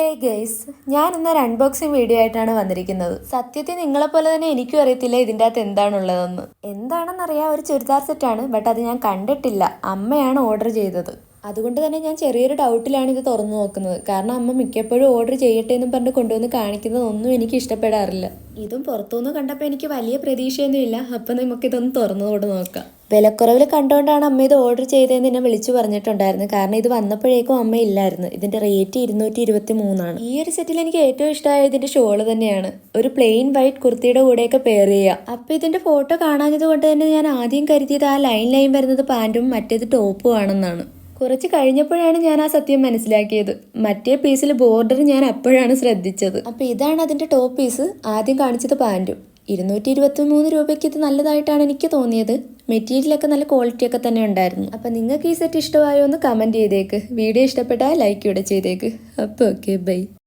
Hey guys, ഞാൻ ഇന്നൊരു unboxing video ആയിട്ടാണ് വന്നിരിക്കുന്നത്. സത്യത്തിൽ നിങ്ങളെപ്പോലെ തന്നെ എനിക്കും അറിയത്തില്ല ഇതിൻ്റെ അകത്ത് എന്താണുള്ളതെന്ന്. എന്താണെന്നറിയാം, ഒരു ചുരിദാർ സെറ്റാണ്. ബട്ട് അത് ഞാൻ കണ്ടിട്ടില്ല. അമ്മയാണ് ഓർഡർ ചെയ്തത്. അതുകൊണ്ട് തന്നെ ഞാൻ ചെറിയൊരു ഡൗട്ടിലാണ് ഇത് തുറന്നു നോക്കുന്നത്. കാരണം അമ്മ മിക്കപ്പോഴും ഓർഡർ ചെയ്യട്ടെ എന്നും പറഞ്ഞ് കൊണ്ടുവന്ന് കാണിക്കുന്നതൊന്നും എനിക്ക് ഇഷ്ടപ്പെടാറില്ല. ഇതും പുറത്തുനിന്ന് കണ്ടപ്പോൾ എനിക്ക് വലിയ പ്രതീക്ഷയൊന്നുമില്ല. അപ്പം നമുക്കിതൊന്ന് തുറന്നുകൊണ്ട് നോക്കാം. വിലക്കുറവിൽ കണ്ടുകൊണ്ടാണ് അമ്മ ഇത് ഓർഡർ ചെയ്തതെന്ന് എന്നെ വിളിച്ചു പറഞ്ഞിട്ടുണ്ടായിരുന്നു. കാരണം ഇത് വന്നപ്പോഴേക്കും അമ്മ ഇല്ലായിരുന്നു. ഇതിൻ്റെ റേറ്റ് 223 ഈ ഒരു സെറ്റിൽ എനിക്ക് ഏറ്റവും ഇഷ്ടമായ ഇതിൻ്റെ ഷോള് തന്നെയാണ്. ഒരു പ്ലെയിൻ വൈറ്റ് കുർത്തിയുടെ കൂടെയൊക്കെ പെയർ ചെയ്യുക. അപ്പോൾ ഇതിൻ്റെ ഫോട്ടോ കാണാഞ്ഞത് കൊണ്ട് തന്നെ ഞാൻ ആദ്യം കരുതിയത് ആ ലൈൻ വരുന്നത് പാൻറ്റും മറ്റേത് ടോപ്പും ആണെന്നാണ്. കുറച്ച് കഴിഞ്ഞപ്പോഴാണ് ഞാൻ ആ സത്യം മനസ്സിലാക്കിയത്. മറ്റേ പീസിൽ ബോർഡർ ഞാൻ അപ്പോഴാണ് ശ്രദ്ധിച്ചത്. അപ്പോൾ ഇതാണ് അതിൻ്റെ ടോപ്പ് പീസ്. ആദ്യം കാണിച്ചത് പാൻറ്റും. 223 രൂപയ്ക്ക് ഇത് നല്ലതായിട്ടാണ് എനിക്ക് തോന്നിയത്. മെറ്റീരിയലൊക്കെ നല്ല ക്വാളിറ്റി ഒക്കെ തന്നെ ഉണ്ടായിരുന്നു. അപ്പം നിങ്ങൾക്ക് ഈ സെറ്റ് ഇഷ്ടമായോ എന്ന് കമൻറ്റ് ചെയ്തേക്ക്. വീഡിയോ ഇഷ്ടപ്പെട്ടാൽ ലൈക്ക് ഇവിടെ ചെയ്തേക്ക്. അപ്പോൾ ഓക്കെ, ബൈ.